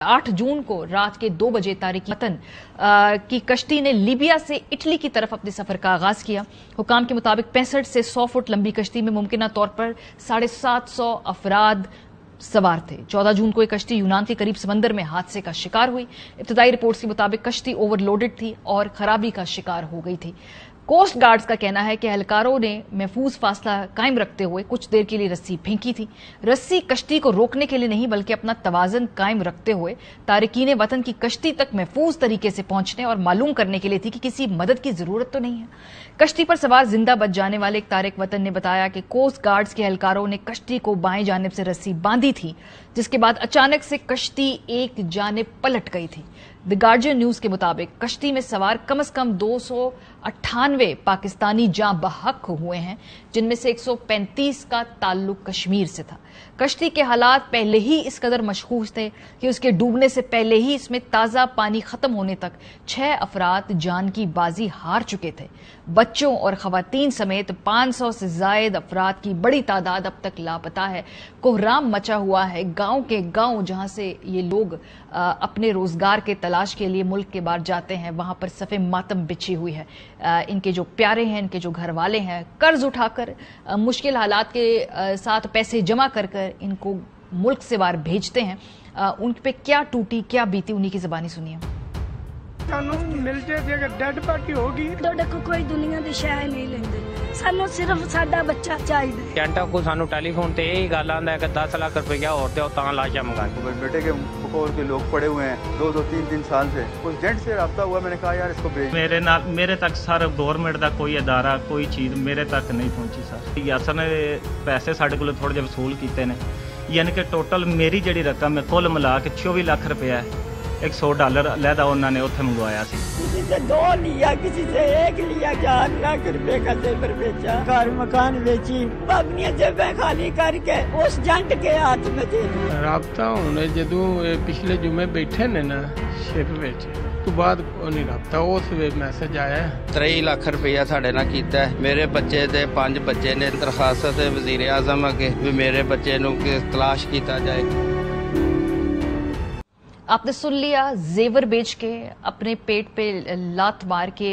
8 जून को रात के 2 बजे तारिक वतन की कश्ती ने लीबिया से इटली की तरफ अपने सफर का आगाज किया। हुकाम के मुताबिक 65 से 100 फुट लंबी कश्ती में मुमकिन तौर पर 750 अफराद सवार थे। 14 जून को एक कश्ती यूनान के करीब समंदर में हादसे का शिकार हुई। इब्तदाई रिपोर्ट्स के मुताबिक कश्ती ओवरलोडेड थी और खराबी का शिकार हो गई थी। कोस्ट गार्ड्स का कहना है कि एहलकारों ने महफूज फासला कायम रखते हुए कुछ देर के लिए रस्सी फेंकी थी। रस्सी कश्ती को रोकने के लिए नहीं बल्कि अपना तवाजन कायम रखते हुए तारिकीन वतन की कश्ती तक महफूज तरीके से पहुंचने और मालूम करने के लिए थी कि किसी मदद की जरूरत तो नहीं है। कश्ती पर सवार जिंदा बच जाने वाले एक तारिक वतन ने बताया कि कोस्ट गार्ड्स के एहलकारों ने कश्ती को बाएं जानिब से रस्सी बांधी थी, जिसके बाद अचानक से कश्ती एक जानिब पलट गई थी। द गार्जियन न्यूज के मुताबिक कश्ती में सवार कम से कम 298 पाकिस्तानी जाँ बहक हुए हैं, जिनमें से 135 का ताल्लुक कश्मीर से था। कश्ती के हालात पहले ही इस कदर मशकूक थे कि उसके डूबने से पहले ही इसमें ताज़ा पानी खत्म होने तक 6 अफराद जान की बाजी हार चुके थे। बच्चों और खवातीन समेत 500 से जायद अफराद की बड़ी तादाद अब तक लापता है। कोहराम मचा हुआ है गांव के गांव, जहां से ये लोग अपने रोजगार के तलाश के लिए मुल्क के बाहर जाते हैं। वहां पर सफ़े मातम बिछी हुई है। इनके जो प्यारे हैं, इनके जो घर वाले हैं, कर्ज उठाकर मुश्किल हालात के साथ पैसे जमा कर इनको मुल्क से बाहर भेजते हैं। उन पे क्या टूटी क्या बीती, उन्हीं की ज़बानी सुनिए। मिल जाए अगर डेड पार्टी होगी तो कोई दुनिया की शय नहीं लेंगे, सानू सिर्फ साडा बच्चा चाहिए। कैंटा को सानू टेलीफोन ते यही गल आंदा है कि 10 लाख रुपया और दो तां लाशा मंगा। बेटे के और के लोग पड़े हुए हैं 2-3 साल से। उस जेंट से राब्ता हुआ, मैंने कहा यार इसको भेज। मेरे तक सर गवर्नमेंट का कोई अदारा कोई चीज़ मेरे तक नहीं पहुंची सर। यासर ने पैसे साढ़े को थोड़े जिहे वसूल किए हैं, यानी कि टोटल मेरी जी रकम है कुल मिला के 24 लाख रुपया है। $100 अलहदा उन्होंने उत्थे मंगवाया सी। किसी से 2 लिया, किसी से 1 लिया, 4 लाख रुपए का जेवर बेचा, घर मकान बेची, अपनी जेबें खाली करके उस जंट के हाथ में दे दिया। राब्ता होने जदों पिछले जुमे बैठे ने ना शिप विच तो बाद नहीं राब्ता, उस वे मैसेज आया 23 लाख रुपया साढ़े नाल कीता है। मेरे बच्चे दे 5 बच्चे ने दरखास्त है वजीर आजम अगे भी मेरे बच्चे नूं तलाश किया जाए। आपने सुन लिया, जेवर बेच के अपने पेट पे लात मार के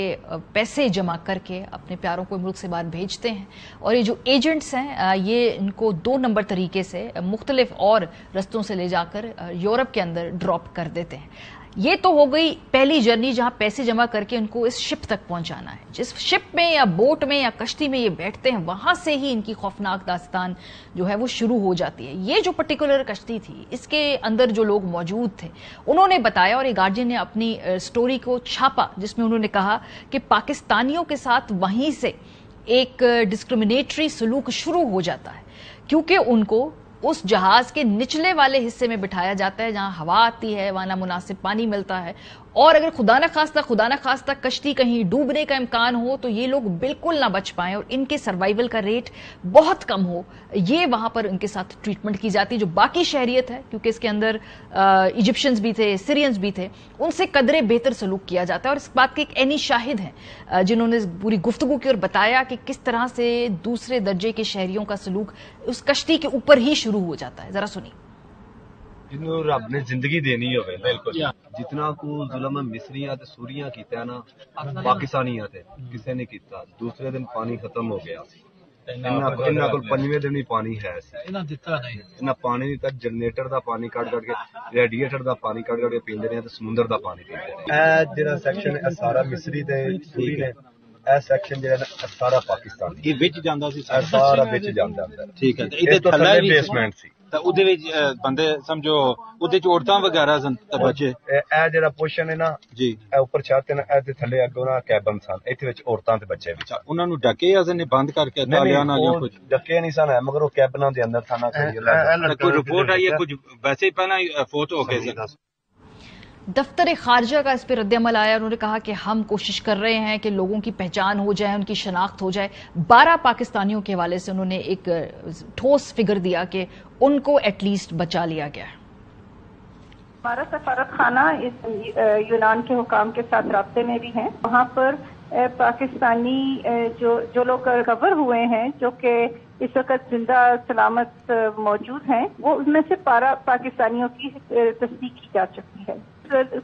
पैसे जमा करके अपने प्यारों को मुल्क से बाहर भेजते हैं। और ये जो एजेंट्स हैं ये इनको 2 नंबर तरीके से मुख्तलिफ और रस्तों से ले जाकर यूरोप के अंदर ड्रॉप कर देते हैं। ये तो हो गई पहली जर्नी जहां पैसे जमा करके उनको इस शिप तक पहुंचाना है। जिस शिप में या बोट में या कश्ती में ये बैठते हैं, वहां से ही इनकी खौफनाक दास्तान जो है वो शुरू हो जाती है। ये जो पर्टिकुलर कश्ती थी, इसके अंदर जो लोग मौजूद थे उन्होंने बताया, और ये गार्जियन ने अपनी स्टोरी को छापा, जिसमें उन्होंने कहा कि पाकिस्तानियों के साथ वहीं से एक डिस्क्रिमिनेटरी सलूक शुरू हो जाता है, क्योंकि उनको उस जहाज के निचले वाले हिस्से में बिठाया जाता है जहां हवा आती है, वहां ना मुनासिब पानी मिलता है, और अगर खुदा न खास्ता कश्ती कहीं डूबने का इम्कान हो तो ये लोग बिल्कुल ना बच पाएं और इनके सर्वाइवल का रेट बहुत कम हो, ये वहां पर उनके साथ ट्रीटमेंट की जाती है। जो बाकी शहरियत है, क्योंकि इसके अंदर इजिप्शियंस भी थे, सीरियंस भी थे, उनसे कदरे बेहतर सलूक किया जाता है। और इस बात के एक एनी शाहिद हैं जिन्होंने पूरी गुफ्तगू की और बताया कि किस तरह से दूसरे दर्जे के शहरियों का सलूक उस कश्ती के ऊपर ही शुरू हो जाता है। जरा सुनिए। जिन्हों रब ने जिंदगी देनी होवे, बिल्कुल जितना को जुल्म मिस्रियां ते सूरियां कीता ना पाकिस्तानियां ते किसी ने कीता। दूसरे दिन पानी खत्म हो गया, इन्हां कोल 5वें दिन ही पानी है, इन्हां दित्ता नहीं, इन्हां पानी दित्ता। जनरेटर दा पानी कट के रेडिएटर दा पानी कट के पींदे ने ते समुंदर दा पानी पींदे ने। ए जेड़ा सेक्शन है सारा मिस्री ते सूरी ने, ए सेक्शन जेड़ा सारा पाकिस्तान ये विच जांदा सी, सारा विच जांदा अंदर। ठीक है, इधर थल्ले बेसमेंट सी ਤਾਂ ਉਹਦੇ ਵਿੱਚ ਬੰਦੇ ਸਮਝੋ ਉਹਦੇ ਚ ਔਰਤਾਂ ਵਗੈਰਾ ਸਨ ਬੱਚੇ। ਇਹ ਜਿਹੜਾ ਪੋਰਸ਼ਨ ਹੈ ਨਾ ਜੀ, ਇਹ ਉੱਪਰ ਛੱਤ ਹੈ ਨਾ, ਇਹਦੇ ਥੱਲੇ ਅੱਗੋਂ ਨਾ ਕੈਬਨ ਸਨ, ਇੱਥੇ ਵਿੱਚ ਔਰਤਾਂ ਤੇ ਬੱਚੇ ਵੀ। ਉਹਨਾਂ ਨੂੰ ਢੱਕੇ ਜਾਂ ਨੇ ਬੰਦ ਕਰਕੇ ਤਾਲਿਆਂ ਨਾਲ ਜਾਂ ਕੁਝ ਢੱਕੇ ਨਹੀਂ ਸਨ, ਮਗਰ ਉਹ ਕੈਬਨਾਂ ਦੇ ਅੰਦਰ ਥਾਣਾ ਕੋਈ ਰਿਪੋर्ट आई है कुछ वैसे ही पहला फोत हो गए थे। दफ्तर खारजा का इस पर रद्दअमल आया। उन्होंने कहा कि हम कोशिश कर रहे हैं कि लोगों की पहचान हो जाए, उनकी शनाख्त हो जाए। 12 पाकिस्तानियों के हवाले से उन्होंने एक ठोस फिगर दिया कि उनको एटलीस्ट बचा लिया गया है। हमारा सफारत खाना इस यूनान के हुकाम के साथ राब्ते में भी है। वहाँ पर پاکستانی جو لوگ ریکور ہوئے ہیں جو کہ اس وقت زندہ سلامت موجود ہیں وہ ان میں سے 12 پاکستانیوں کی تصدیق کی جا چکی ہے.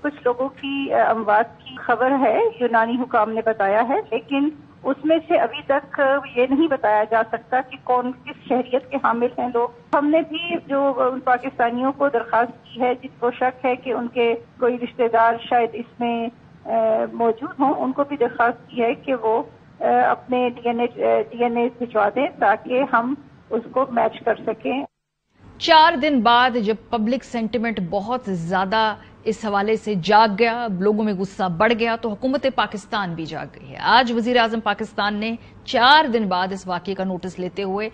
کچھ لوگوں کی اموات کی خبر ہے یونانی حکام نے بتایا ہے، لیکن اس میں سے ابھی تک یہ نہیں بتایا جا سکتا کہ کون کس شہریت کے حامل ہیں لوگ. ہم نے بھی جو ان پاکستانیوں کو درخواست کی ہے جن کو شک ہے کہ ان کے کوئی رشتہ دار شاید اس میں موجود ہوں، ان کو بھی درخواست کی ہے کہ وہ اپنے ڈی این اے بھجوا دیں تاکہ ہم اس کو میچ کر سکیں. 4 دن بعد جب پبلک سینٹیمنٹ بہت زیادہ اس حوالے سے جاگ گیا، لوگوں میں غصہ بڑھ گیا، تو حکومت پاکستان بھی جاگ گئی ہے. آج وزیر اعظم پاکستان نے 4 دن بعد اس واقعے کا نوٹس لیتے ہوئے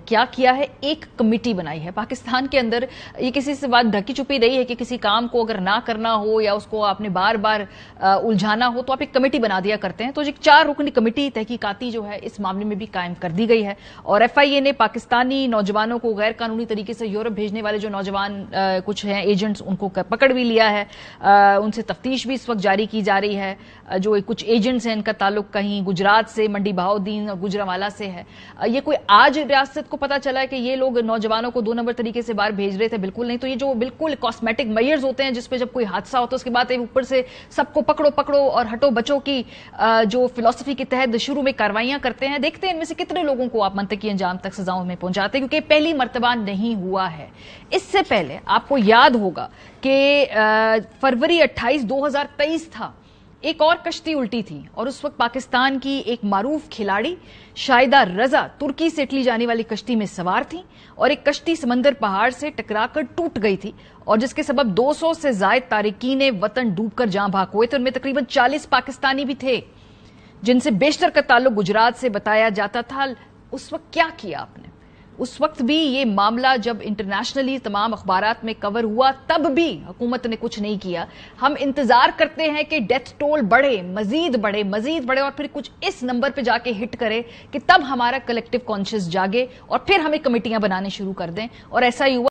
کیا کیا ہے، ایک کمیٹی بنائی ہے. پاکستان کے اندر یہ کسی سے بات ڈھکی چھپی رہی ہے کہ کسی کام کو اگر نہ کرنا ہو یا اس کو آپ نے بار بار الجھانا ہو تو آپ ایک کمیٹی بنا دیا کرتے ہیں. تو ایک 4 رکنی کمیٹی تحقیقاتی جو ہے اس معاملے میں بھی قائم کر دی گئی ہے. اور ایف آئی اے نے پاکستانی نوجوانوں کو غیر قانونی طریقے سے یورپ بھیجنے والے جو نوجوان کچھ ہیں ایجنٹس، ان کو پکڑ بھی لیا ہے. ان سے تفتیش بھی اس وقت جاری کی جا رہی ہے. جو کچھ ایجنٹس ہیں ان کا تعلق کہیں گجرات سے، منڈی بہاؤدین اور گجرانوالہ سے ہے. یہ کوئی آج ریاست کو پتا چلا ہے کہ یہ لوگ نوجوانوں کو 2 نمبر طریقے سے باہر بھیج رہے تھے؟ بالکل نہیں. تو یہ جو بالکل کاسمیٹک میئرز ہوتے ہیں جس پہ جب کوئی حادثہ ہوتا ہے اس کے بعد اوپر سے سب کو پکڑو اور ہٹو بچوں کی جو فلسفی کے تحت شروع میں کاروائیاں کرتے ہیں، دیکھتے ہیں ان میں سے کتنے لوگوں کو آپ منطقی انجام تک سزاؤں میں پہنچاتے ہیں، کیونکہ پہلی مرتبہ نہیں ہوا ہے. اس سے پہلے آپ کو یاد ہوگا کہ فروری 28 2023 تھا، ایک اور کشتی الٹی تھی اور اس وقت پاکستان کی ایک معروف کھلاڑی شاہدہ رضا ترکی سے اٹلی جانے والی کشتی میں سوار تھی اور ایک کشتی سمندر پہاڑ سے ٹکرا کر ٹوٹ گئی تھی اور جس کے سبب 200 سے زائد تارکین وطن ڈوب کر جاں بھاگ ہوئے تھے. ان میں تقریباً 40 پاکستانی بھی تھے جن سے بیشتر کا تعلق گجرات سے بتایا جاتا تھا. اس وقت کیا کیا آپ نے؟ اس وقت بھی یہ معاملہ جب انٹرنیشنلی تمام اخبارات میں کور ہوا تب بھی حکومت نے کچھ نہیں کیا. ہم انتظار کرتے ہیں کہ ڈیتھ ٹول بڑھے، مزید بڑھے اور پھر کچھ اس نمبر پہ جا کے ہٹ کرے کہ تب ہمارا کلیکٹیو کانشس جاگے اور پھر ہمیں کمیٹیاں بنانے شروع کر دیں. اور ایسا ہی ہوا.